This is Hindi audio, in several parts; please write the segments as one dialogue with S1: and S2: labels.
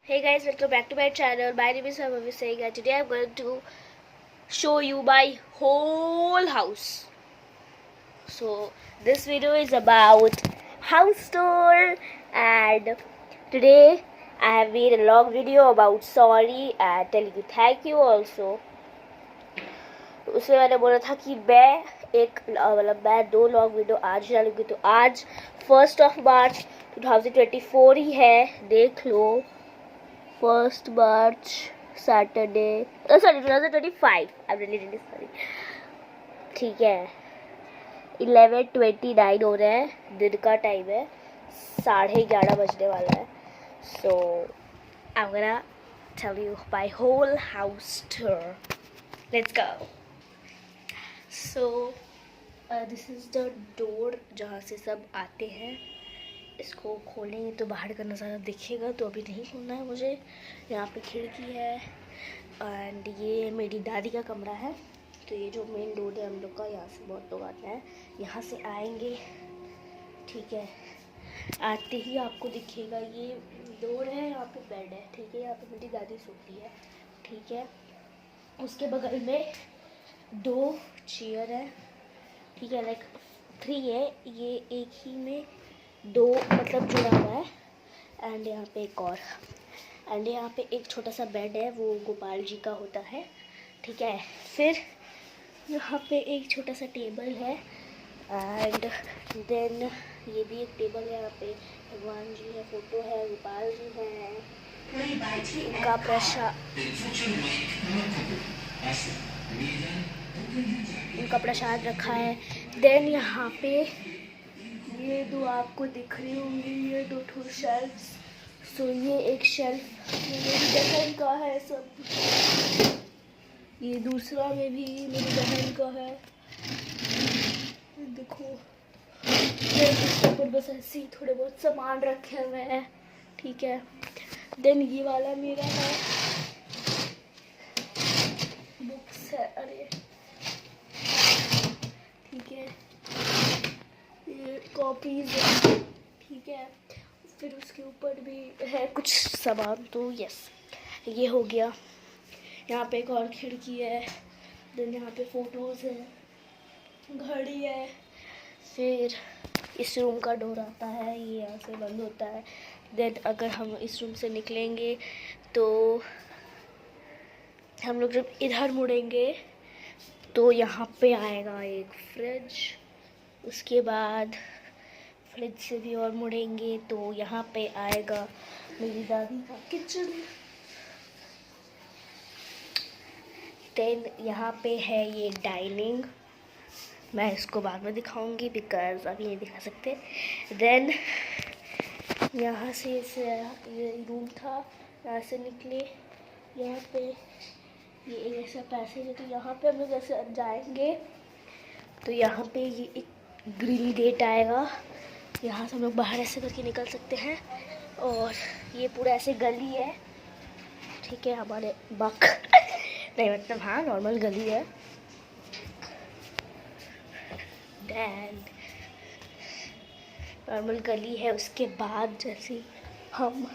S1: Hey guys, welcome back to my channel. My name is Hamavi Singh and today I'm going to show you my whole house. So this video is about house tour, and today I have made a long video about sorry and telling you thank you also. उसमें मैंने बोला था कि मैं दो लॉन्ग वीडियो आज डालूंगी, तो आज 1 मार्च 2024 ही है, देख लो। 1 March Saturday, sorry 2025, I am really sorry. ठीक है, 11:29 हो रहे हैं, दिन का टाइम है, 11:30 बजने वाला है। So I am gonna tell you my whole house tour. Let's go. So this is the door जहाँ से सब आते हैं। इसको खोलेंगे तो बाहर का नज़ारा दिखेगा, तो अभी नहीं खोलना है मुझे। यहाँ पे खिड़की है एंड ये मेरी दादी का कमरा है। तो ये जो मेन डोर है हम लोग का, यहाँ से बहुत लोग आते हैं, यहाँ से आएंगे। ठीक है, आते ही आपको दिखेगा ये डोर है, यहाँ पे बेड है। ठीक है, यहाँ पे मेरी दादी सोती है। ठीक है, उसके बगल में 2 चेयर है। ठीक है, लाइक 3 है, ये एक ही में 2 मतलब जुड़ा हुआ है। एंड यहाँ पे एक और, एंड यहाँ पे एक छोटा सा बेड है, वो गोपाल जी का होता है। ठीक है, फिर यहाँ पे एक छोटा सा टेबल है एंड देन ये भी एक टेबल है। यहाँ पे भगवान जी है, फोटो है, गोपाल जी हैं, उनका प्रसाद रखा है। देन यहाँ पे ये 2 आपको दिख रही होंगी, ये 2 ठो शेल्फ। सो ये एक शेल्फ मेरी बहन का है सब, ये दूसरा में भी मेरी बहन का है। देखो, इसके ऊपर बस ऐसे ही थोड़े बहुत सामान रखे हुए हैं। ठीक है, देन ये वाला मेरा है, बुक्स है, अरे ठीक है, ये कॉपीज है। ठीक है, फिर उसके ऊपर भी है कुछ सामान। तो यस, ये हो गया। यहाँ पे एक और खिड़की है, देन यहाँ पे फोटोज़ है, घड़ी है। फिर इस रूम का डोर आता है, ये यहाँ से बंद होता है। देन अगर हम इस रूम से निकलेंगे तो हम लोग जब इधर मुड़ेंगे तो यहाँ पे आएगा एक फ्रिज। उसके बाद फ्रिज से भी और मुड़ेंगे तो यहाँ पे आएगा मेरी दादी का किचन। देन यहाँ पे है ये डाइनिंग, मैं इसको बाद में दिखाऊंगी बिकॉज अभी नहीं दिखा सकते। देन यहाँ से ये रूम था, यहाँ से निकले, यहाँ पे ये ऐसा पैसेज है, तो यहाँ पे हम लोग जैसे जाएंगे तो यहाँ पे ये एक ग्रिल गेट आएगा, यहाँ से हम लोग बाहर ऐसे करके निकल सकते हैं। और ये पूरा ऐसे गली है। ठीक है, हमारे बक नहीं, मतलब हाँ, नॉर्मल गली है। देन नॉर्मल गली है। उसके बाद जैसे हम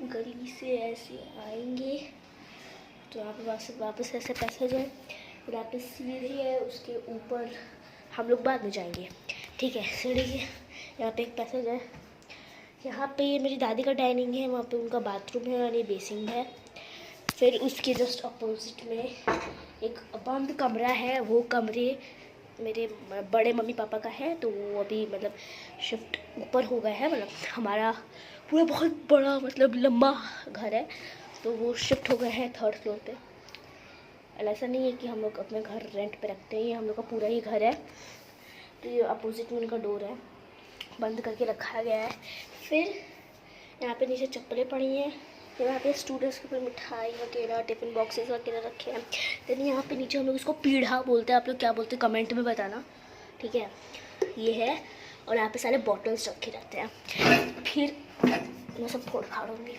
S1: गली से ऐसे आएंगे तो यहाँ पे वापस ऐसे पैसेज है, यहाँ पे सीढ़ी है, उसके ऊपर हम लोग बाद में जाएंगे। ठीक है, सीढ़ी है, यहाँ पे एक पैसेज है। यहाँ पे ये मेरी दादी का डाइनिंग है, वहाँ पे उनका बाथरूम है और ये बेसिंग है। फिर उसके जस्ट अपोजिट में एक बंद कमरा है, वो कमरे मेरे बड़े मम्मी पापा का है, तो वो अभी मतलब शिफ्ट ऊपर हो गया है। मतलब हमारा पूरा बहुत बड़ा मतलब लंबा घर है, तो वो शिफ्ट हो गया है 3rd फ्लोर पे। ऐसा नहीं है कि हम लोग अपने घर रेंट पे रखते हैं, ये हम लोग का पूरा ही घर है। तो ये अपोजिट में उनका डोर है, बंद करके रखा गया है। फिर यहाँ पे नीचे चप्पलें पड़ी हैं, यहाँ पे स्टूडेंट्स के ऊपर मिठाई वगैरह, टिफ़िन बॉक्सेस वगैरह रखे हैं। देन यहाँ पे नीचे हम लोग इसको पीढ़ा बोलते हैं, आप लोग क्या बोलते हैं कमेंट में बताना। ठीक है, ये है, और यहाँ पे सारे बॉटल्स रखे रहते हैं। फिर मैं सब फोड़ फाड़ूंगी।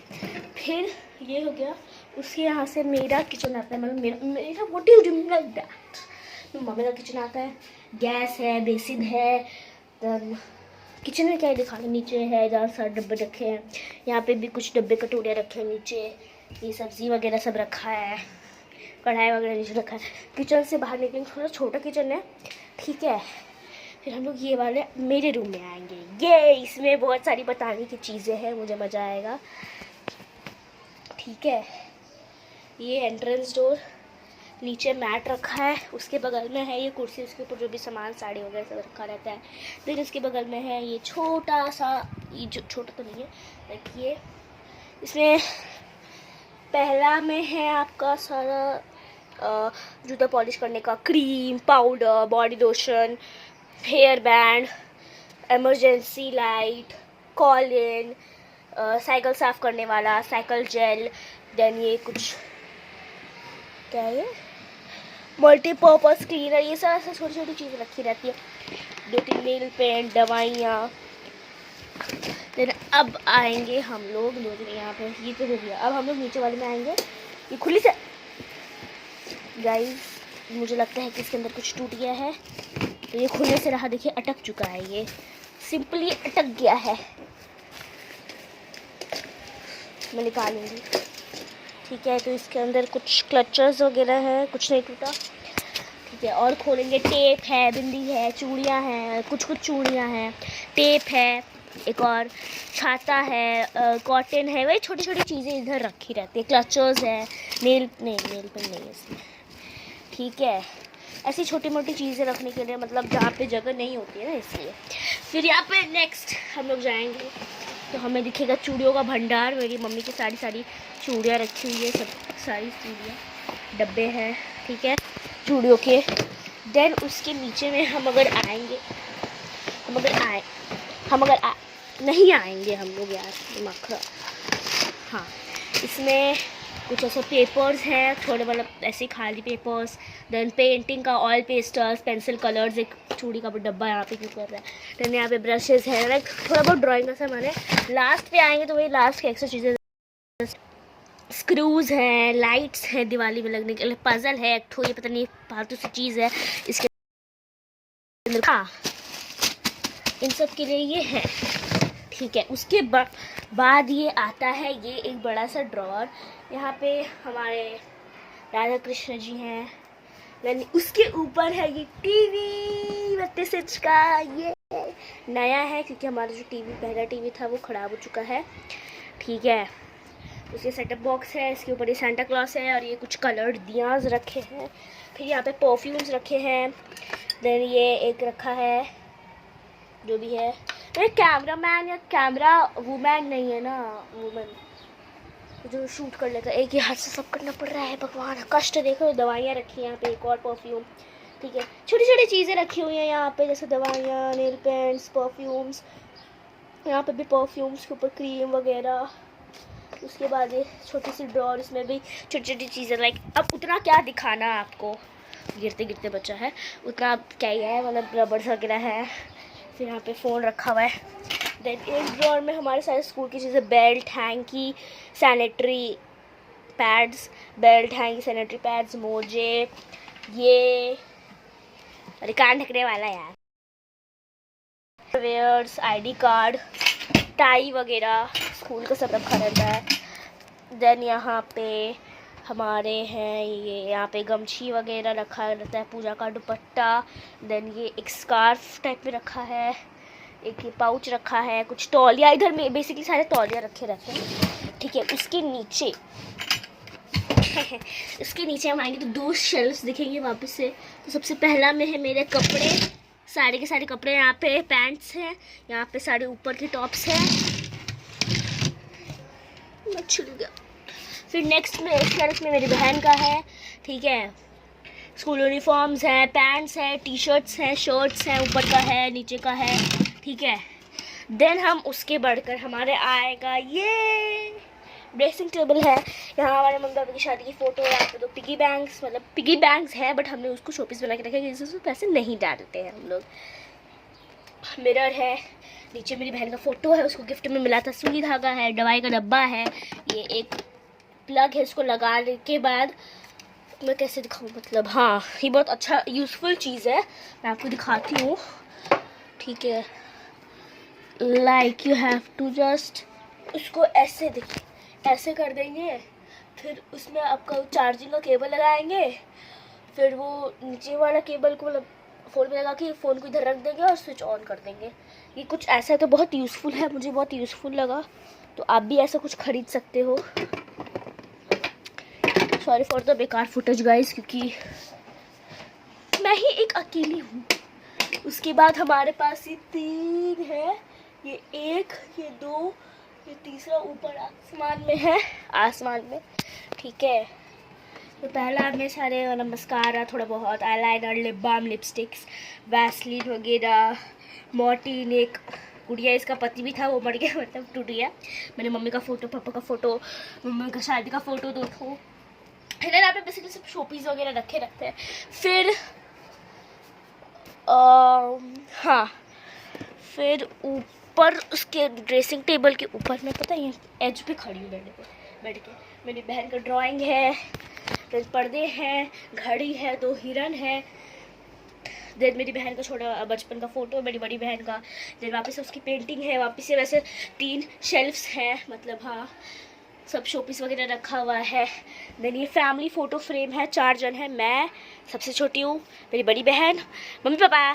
S1: फिर ये हो गया, उसके यहाँ से मेरा किचन आता है, मतलब मेरा what is doing like that, mummy का किचन आता है। गैस है, बेसिन है, देन किचन में क्या है दिखाना, नीचे है जहाँ सारे डब्बे रखे हैं, यहाँ पे भी कुछ डब्बे कटोरियाँ रखे हैं नीचे, ये सब्ज़ी वगैरह सब रखा है, कढ़ाई वगैरह नीचे रखा है। किचन से बाहर निकलेंगे, थोड़ा छोटा किचन है, ठीक है। फिर हम लोग ये वाले मेरे रूम में आएंगे, ये इसमें बहुत सारी बताने की चीज़ें हैं, मुझे मज़ा आएगा, ठीक है। ये एंट्रेंस डोर, नीचे मैट रखा है, उसके बगल में है ये कुर्सी, उसके ऊपर जो भी सामान साड़ी वगैरह सब रखा रहता है। फिर उसके बगल में है ये छोटा सा, ये जो छोटा तो नहीं है, देखिए इसमें पहला में है आपका सारा जूता पॉलिश करने का, cream, powder, body lotion, hair band, emergency light, Colin, cycle साफ़ करने वाला साइकिल जेल, देन ये कुछ क्या है, मल्टीपर्पज़ क्लीनर, ये सब ऐसे छोटी छोटी चीज़ें रखी रहती है। 2-3 नेल पेंट, दवाइयाँ। देन अब आएंगे हम लोग यहाँ पे, ये तो हो गया। अब हम लोग नीचे वाले में आएंगे, ये खुली से गाइस, मुझे लगता है कि इसके अंदर कुछ टूट गया है, तो ये खुलने से रहा, देखिए अटक चुका है, ये सिंपली अटक गया है। मैं निकालूंगी, ठीक है। तो इसके अंदर कुछ क्लचर्स वगैरह हैं, कुछ नहीं टूटा, ठीक है। और खोलेंगे, टेप है, बिंदी है, चूड़ियाँ हैं, कुछ चूड़ियाँ हैं, टेप है, एक और छाता है, कॉटन है, वही छोटी छोटी चीज़ें इधर रखी रहती है। क्लचर्स है, नेल पेन नहीं है इसमें, ठीक है। ऐसी छोटी मोटी चीज़ें रखने के लिए, मतलब जहाँ पे जगह नहीं होती है ना, इसलिए। फिर यहाँ पे नेक्स्ट हम लोग जाएंगे तो हमें दिखेगा चूड़ियों का भंडार। मेरी मम्मी की सारी चूड़ियाँ रखी हुई है, सब सारी चूड़ियाँ, डब्बे हैं, ठीक है, चूड़ियों के। देन उसके नीचे में हम अगर नहीं आएंगे हम लोग यार, दिमाग खराब। हाँ, इसमें कुछ ऐसे पेपर्स हैं, थोड़े मतलब ऐसे खाली पेपर्स, देन पेंटिंग का ऑयल पेस्टल्स, पेंसिल कलर्स, एक चूड़ी का डब्बा यहाँ पे क्यों कर रहा है, देन यहाँ पे ब्रशेस है, लाइक थोड़ा बहुत ड्राइंग का सामान है। लास्ट पे आएंगे तो वही लास्ट के एक्स्ट्रा चीज़ें, स्क्रूज हैं, लाइट्स हैं दिवाली में लगने के लिए, पजल है एक ठो, ये पता नहीं फालतू सी चीज़ है इसके अंदर। हाँ, इन सब के लिए ये है, ठीक है। उसके बाद ये आता है, ये एक बड़ा सा ड्रॉअर, यहाँ पे हमारे राधा कृष्ण जी हैं, यानी उसके ऊपर है ये टीवी 32 इंच का, ये नया है क्योंकि हमारा जो पहला टीवी था वो ख़राब हो चुका है, ठीक है। उसके सेटअप बॉक्स है, इसके ऊपर ये सेंटा क्लॉस है, और ये कुछ कलर्ड दियाज रखे हैं। फिर यहाँ पे परफ्यूम्स रखे हैं, देन ये एक रखा है जो भी है, तो कैमरा मैन या कैमरा वुमैन नहीं है ना, वुमन जो शूट कर लेता, एक ही हाथ से सब करना पड़ रहा है, भगवान कष्ट। देखो दवाइयाँ रखी हैं यहाँ पे, एक और परफ्यूम, ठीक है। छोटी छोटी चीज़ें रखी हुई हैं यहाँ पे, जैसे दवाइयाँ, नेल पेंट्स, परफ्यूम्स, यहाँ पे भी परफ्यूम्स के ऊपर क्रीम वगैरह। उसके बाद ये छोटी सी ड्रॉअर, इसमें भी छोटी छोटी चीज़ें, लाइक अब उतना क्या दिखाना आपको, गिरते गिरते बचा है, उतना क्या ही है, मतलब रबर्स वगैरह है। फिर यहाँ पे फ़ोन रखा हुआ है। देन एक ड्रॉअर में हमारे सारे स्कूल की चीज़ें, बेल्ट, हैंकी, सैनिटरी पैड्स, मोजे, ये अरे कान ढकने वाला यार, वेयर्स, आईडी कार्ड, टाई वगैरह, स्कूल का सब रखा रहता है। देन यहाँ पे हमारे हैं ये, यहाँ पे गमछी वगैरह रखा रहता है, पूजा का दुपट्टा। देन ये एक स्कार्फ टाइप में रखा है, एक ये पाउच रखा है, कुछ तौलिया, इधर में बेसिकली सारे तौलिया रखे रहते हैं, ठीक है। उसके नीचे हम आएंगे तो 2 शेल्फ्स दिखेंगे वापस से। तो सबसे पहला में है मेरे कपड़े, सारे के सारे कपड़े, यहाँ पे पैंट्स हैं, यहाँ पे सारे ऊपर के टॉप्स हैं, छिल गया। फिर नेक्स्ट में शेल्फ में मेरी बहन का है, ठीक है, स्कूल यूनिफॉर्म्स हैं, पैंट्स हैं, टी शर्ट्स हैं, शर्ट्स हैं, ऊपर का है, नीचे का है, ठीक है। देन हम उसके बढ़कर हमारे आएगा ये ड्रेसिंग टेबल है, यहाँ हमारे मम्मी पापा की शादी की फ़ोटो है, यहाँ पे 2 पिगी बैंक्स है, बट हमने उसको शोपीस बना के रखा है, जिससे पैसे नहीं डालते हैं हम लोग। मिरर है, नीचे मेरी बहन का फ़ोटो है, उसको गिफ्ट में मिला था, सुई धागा है, दवाई का डब्बा है, ये एक प्लग है, इसको लगाने के बाद मैं कैसे दिखाऊँ, मतलब हाँ, ये बहुत अच्छा यूज़फुल चीज़ है, मैं आपको दिखाती हूँ, ठीक है। Like you have to just उसको ऐसे देखिए ऐसे कर देंगे, फिर उसमें आपका चार्जिंग का केबल लगाएंगे, फिर वो नीचे वाला केबल को मतलब फ़ोन में लगा के फ़ोन को इधर रख देंगे और स्विच ऑन कर देंगे। ये कुछ ऐसा है तो बहुत यूज़फुल है, मुझे बहुत यूज़फुल लगा, तो आप भी ऐसा कुछ ख़रीद सकते हो। सॉरी फॉर द बेकार फुटेज गाइस, क्योंकि मैं ही एक अकेली हूँ। उसके बाद हमारे पास ये 3 है, ये 1, ये 2, ये तीसरा ऊपर आसमान में है, आसमान में, ठीक है। तो पहला में सारे मतलब मस्कारा, थोड़ा बहुत eyeliner, lip balm, lipsticks, vaseline वगैरह। मॉर्टिन एक गुड़िया, इसका पति भी था वो मर गया, मतलब टूट गया। मेरी मम्मी का फ़ोटो, पापा का फ़ोटो, मम्मी का शादी का फ़ोटो 2 ठो है ना। यहाँ पे बेसिकली सब शोपीस वगैरह रखे रहते हैं। फिर हाँ, फिर ऊपर उसके ड्रेसिंग टेबल के ऊपर मैं पता है एज पे खड़ी हूँ बैठ के मेरी बहन का ड्राइंग है, फिर पर्दे हैं, घड़ी है, 2 हिरन है, देन मेरी बहन का छोटा बचपन का फ़ोटो, मेरी बड़ी बहन का, देन वापस से उसकी पेंटिंग है, वापस से वैसे 3 शेल्फ्स हैं, मतलब हाँ सब शोपीस वगैरह रखा हुआ है। देन ये फैमिली फ़ोटो फ्रेम है, 4 जन है, मैं सबसे छोटी हूँ, मेरी बड़ी बहन, मम्मी पापा।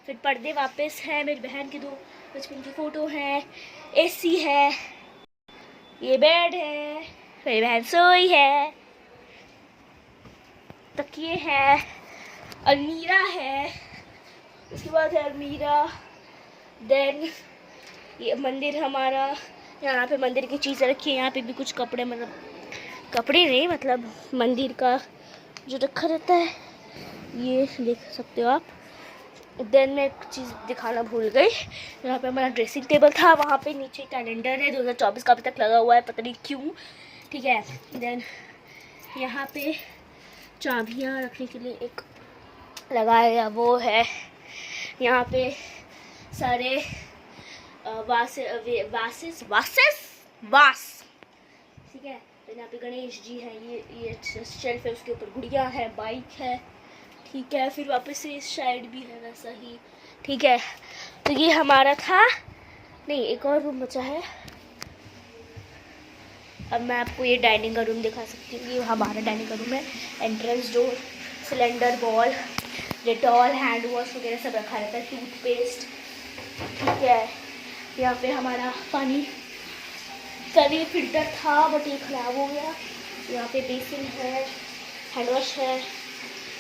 S1: फिर पर्दे वापस हैं, मेरी बहन की 2 बचपन की फ़ोटो हैं, एसी है, ये बेड है, मेरी बहन सोई है, तकिए है, अलमीरा है, उसके बाद है अलमीरा। देन ये मंदिर हमारा, यहाँ पे मंदिर की चीज़ें रखी है, यहाँ पे भी कुछ कपड़े, मतलब कपड़े नहीं मतलब मंदिर का जो रखा रहता है, ये देख सकते हो आप। देन मैं एक चीज़ दिखाना भूल गई, यहाँ पे हमारा ड्रेसिंग टेबल था, वहाँ पे नीचे कैलेंडर है 2024 का अभी तक लगा हुआ है, पता नहीं क्यों, ठीक है। देन यहाँ पे चाबियाँ रखने के लिए एक लगाया वो है, यहाँ पे सारे वास, ठीक है। तो यहाँ पे गणेश जी हैं, ये शेल्फ है, उसके ऊपर गुड़िया है, बाइक है, ठीक है। फिर वापस से इस साइड भी है वैसा ही, ठीक है। तो ये हमारा था, नहीं एक और रूम बचा है। अब मैं आपको ये डाइनिंग का रूम दिखा सकती हूँ, ये हमारा डाइनिंग का रूम है। Entrance door, cylinder, ball, Dettol, hand wash वगैरह सब रखा रहता है, टूथपेस्ट, ठीक है। यहाँ पे हमारा पानी का भी फिल्टर था बट ये ख़राब हो गया। यहाँ पे बेसिन है, हैंड वॉश है,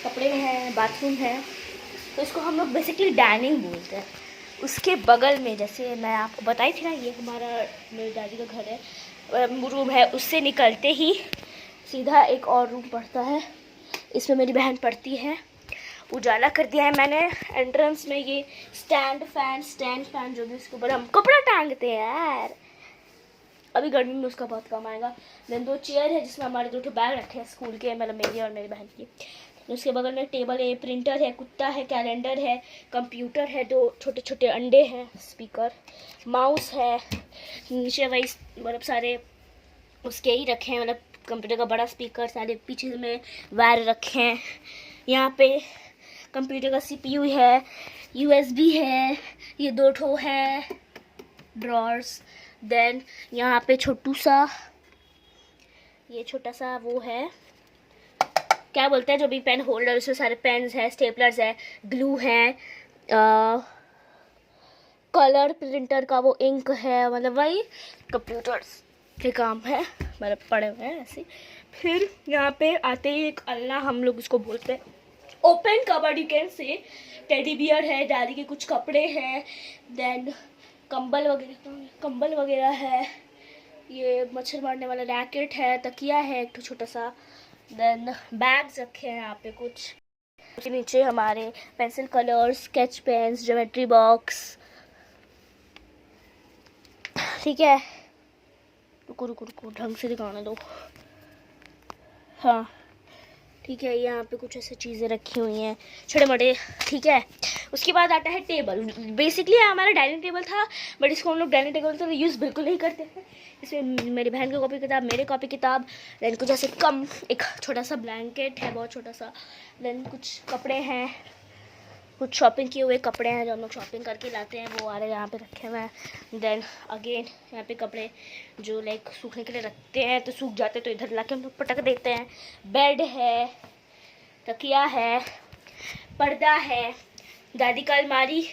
S1: कपड़े हैं, बाथरूम है, तो इसको हम लोग बेसिकली डाइनिंग बोलते हैं। उसके बगल में जैसे मैं आपको बताई थी ना, ये हमारा मेरी दादी का घर है, रूम है, उससे निकलते ही सीधा एक और रूम पड़ता है, इसमें मेरी बहन पढ़ती है। उजाला कर दिया है मैंने एंट्रेंस में, ये स्टैंड फैन जो भी उसके ऊपर हम कपड़ा टांगते हैं यार, अभी गर्मी में उसका बहुत काम आएगा। देन 2 चेयर है जिसमें हमारे 2 बैग रखे हैं स्कूल के, मतलब मेरी और मेरी बहन की। उसके बगल में टेबल है, प्रिंटर है, कुत्ता है, कैलेंडर है, कंप्यूटर है, 2 छोटे छोटे अंडे हैं, स्पीकर, माउस है, नीचे वही मतलब सारे उसके ही रखे हैं, मतलब कंप्यूटर का बड़ा स्पीकर, सारे पीछे में वायर रखे हैं। यहाँ पे कंप्यूटर का CPU है, USB है, ये 2 ठो है ड्रॉर्स। देन यहाँ पे ये छोटा सा वो है, क्या बोलते हैं जो भी पेन होल्डर, उसमें सारे पेन्स है, स्टेपलर्स है, ग्लू है, कलर प्रिंटर का वो इंक है, मतलब वही कंप्यूटर्स के काम है, मतलब पड़े हुए हैं ऐसे। फिर यहाँ पे आते ही एक अलना, हम लोग उसको बोलते हैं, open cupboard you can say, teddy bear है, दादी के कुछ कपड़े हैं, देन कंबल वगैरह है, ये मच्छर मारने वाला रैकेट है, तकिया है एक छोटा सा, देन बैग्स रखे हैं यहाँ पे कुछ, उसके नीचे हमारे pencil colours, sketch pens, geometry box, ठीक है। रुको ढंग से दिखाने दो, हाँ ठीक है। यहाँ पे कुछ ऐसी चीज़ें रखी हुई हैं छोटे मोटे, ठीक है। उसके बाद आता है टेबल, बेसिकली हमारा डाइनिंग टेबल था बट इसको हम लोग डाइनिंग टेबल तो यूज़ बिल्कुल नहीं करते हैं। इसमें मेरी बहन की कॉपी किताब, मेरे कॉपी किताब, देन कुछ ऐसे कम एक छोटा सा ब्लैंकेट है, बहुत छोटा सा, देन कुछ कपड़े हैं, कुछ शॉपिंग किए हुए कपड़े हैं जो हम लोग शॉपिंग करके लाते हैं, वो वाले यहाँ पे रखे हुए हैं। देन अगेन यहाँ पे कपड़े जो लाइक सूखने के लिए रखते हैं, तो सूख जाते तो इधर लाके हम लोग पटक देते हैं। बेड है, तकिया है, पर्दा है, दादी का अलमारी,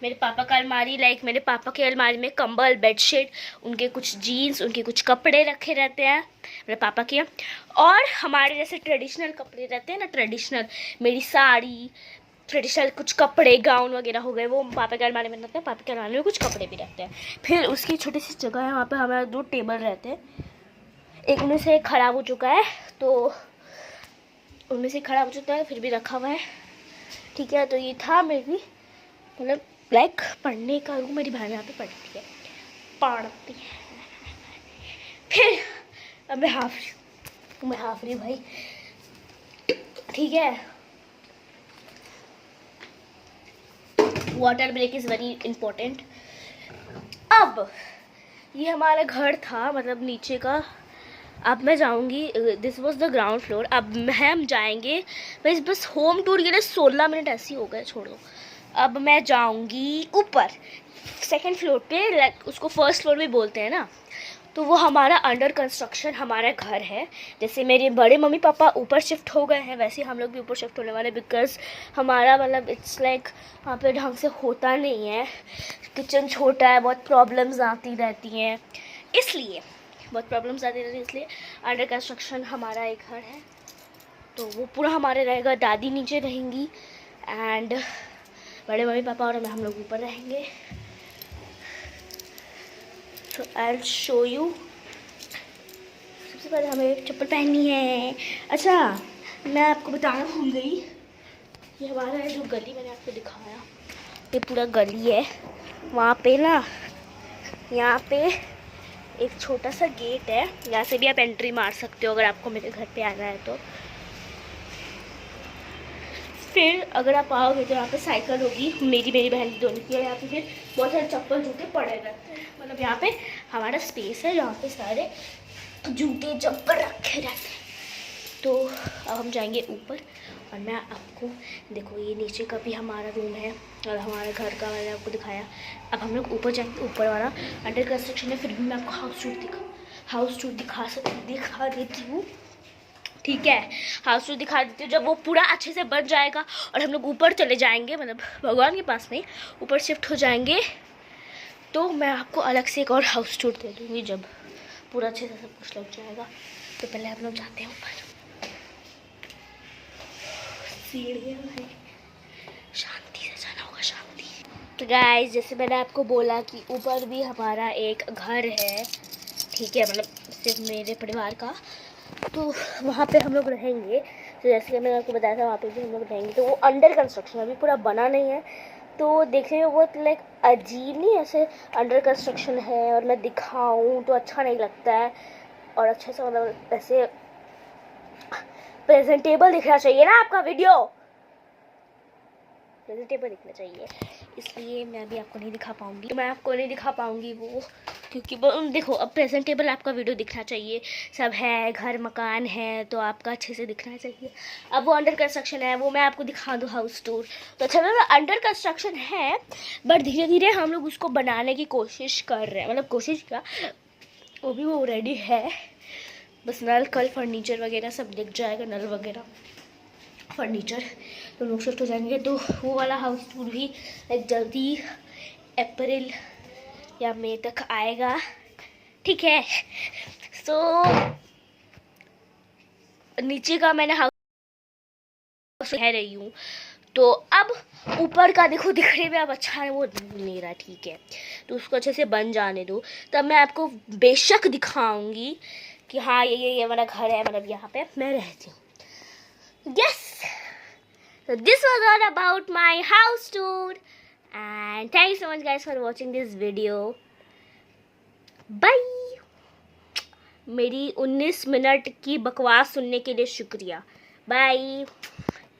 S1: मेरे पापा का अलमारी, लाइक मेरे पापा के अलमारी में कंबल, बेडशीट, उनके कुछ जीन्स, उनके कुछ कपड़े रखे रहते हैं मेरे पापा के। और हमारे जैसे ट्रेडिशनल कपड़े रहते हैं ना, ट्रेडिशनल, मेरी साड़ी, ट्रेडिशनल कुछ कपड़े, गाउन वगैरह हो गए, वो पापा के अलमारी में रहते हैं। पापा के अलमारी में कुछ कपड़े भी रहते हैं। फिर उसकी छोटी सी जगह है, वहाँ पे हमारे 2 टेबल रहते हैं। एक उनमें से ख़राब हो चुका है, तो उनमें से ख़राब हो चुका है, फिर भी रखा हुआ है, ठीक है। तो ये था मेरी मतलब लाइक पढ़ने का रूम। मेरी बहन यहाँ पे पढ़ती है। फिर अब मैं हाफ रही भाई, ठीक है। Water break is very important. अब ये हमारा घर था, मतलब नीचे का। अब मैं जाऊंगी, this was the ground floor. अब हम जाएंगे बस होम टूर के लिए 16 मिनट ऐसे ही हो गए, छोड़ दो। अब मैं जाऊंगी ऊपर 2nd फ्लोर पे, लाइक उसको 1st फ्लोर भी बोलते हैं ना। तो वो हमारा अंडर कंस्ट्रक्शन हमारा घर है। जैसे मेरे बड़े मम्मी पापा ऊपर शिफ्ट हो गए हैं, वैसे हम लोग भी ऊपर शिफ्ट होने वाले, बिकॉज हमारा मतलब इट्स लाइक वहाँ पे ढंग से होता नहीं है, किचन छोटा है, बहुत प्रॉब्लम्स आती रहती हैं, इसलिए अंडर कंस्ट्रक्शन हमारा एक घर है। तो वो पूरा हमारे रहेगा, दादी नीचे रहेंगी एंड बड़े मम्मी पापा और हम लोग ऊपर रहेंगे। तो आई विल शो यू। सबसे पहले हमें चप्पल पहननी है। अच्छा, मैं आपको बताना भूल गई, ये हमारा है जो गली मैंने आपको दिखाया, ये पूरा गली है। वहाँ पे ना, यहाँ पे एक छोटा सा गेट है, यहाँ से भी आप एंट्री मार सकते हो अगर आपको मेरे घर पे आना है तो। फिर अगर आप आओगे तो यहाँ पे साइकिल होगी, मेरी बहन की, दोनों की है। यहाँ पे फिर बहुत सारे चप्पल जूते पड़े रहते हैं, मतलब यहाँ पे हमारा स्पेस है जहाँ पे सारे जूते चप्पल रखे रहते हैं। तो अब हम जाएंगे ऊपर और मैं आपको, देखो ये नीचे का भी हमारा रूम है और हमारे घर का मैंने आपको दिखाया। अब हम लोग ऊपर जाएंगे, ऊपर वाला अंडर कंस्ट्रक्शन है, फिर भी मैं आपको हाउस टूर दिखा देती हूँ, ठीक है। हाउस टूर दिखा देती हूँ जब वो पूरा अच्छे से बन जाएगा और हम लोग ऊपर चले जाएंगे, मतलब भगवान के पास नहीं, ऊपर शिफ्ट हो जाएंगे, तो मैं आपको अलग से एक और हाउस टूर दे दूँगी जब पूरा अच्छे से सब कुछ लग जाएगा। तो पहले हम लोग जाते हैं ऊपर। सीढ़ियाँ हैं, शांति से जाना होगा, शांति। तो गाइस, जैसे मैंने आपको बोला कि ऊपर भी हमारा एक घर है, ठीक है, मतलब सिर्फ मेरे परिवार का। तो वहाँ पे हम लोग रहेंगे। तो जैसे कि मैंने आपको बताया था, वहाँ पे भी हम लोग रहेंगे। तो वो अंडर कंस्ट्रक्शन, अभी पूरा बना नहीं है, तो देखने में बहुत लाइक अजीब नहीं, ऐसे अंडर कंस्ट्रक्शन है और मैं दिखाऊं तो अच्छा नहीं लगता है, और अच्छे से मतलब ऐसे प्रेजेंटेबल दिखना चाहिए ना, आपका वीडियो प्रेजेंटेबल दिखना चाहिए, इसलिए मैं अभी आपको नहीं दिखा पाऊँगी। तो मैं आपको नहीं दिखा पाऊँगी वो, क्योंकि देखो अब प्रेजेंटेबल आपका वीडियो दिखना चाहिए, सब है, घर मकान है, तो आपका अच्छे से दिखना चाहिए। अब वो अंडर कंस्ट्रक्शन है, वो मैं आपको दिखा दूँ हाउस टूर। तो अच्छा ना, अंडर कंस्ट्रक्शन है बट धीरे धीरे हम लोग उसको बनाने की कोशिश कर रहे हैं, मतलब कोशिश क्या, वो रेडी है, बस नल कल फर्नीचर वगैरह सब दिख जाएगा, नल वगैरह फर्नीचर, तो लोग शिफ्ट हो जाएंगे। तो वो वाला हाउस टूर भी एक जल्दी अप्रैल या मई तक आएगा, ठीक है। सो नीचे का मैंने हाउस कह रही हूँ, तो अब ऊपर का देखो दिखने में अब अच्छा है, वो नहीं रहा, ठीक है, तो उसको अच्छे से बन जाने दो, तब मैं आपको बेशक दिखाऊंगी कि हाँ ये वाला घर है, मतलब यहाँ पे मैं रहती हूँ। Yes, so this was all about my house tour and thank you so much guys for watching this video. Bye. मेरी 19 मिनट की बकवास सुनने के लिए शुक्रिया। बाय।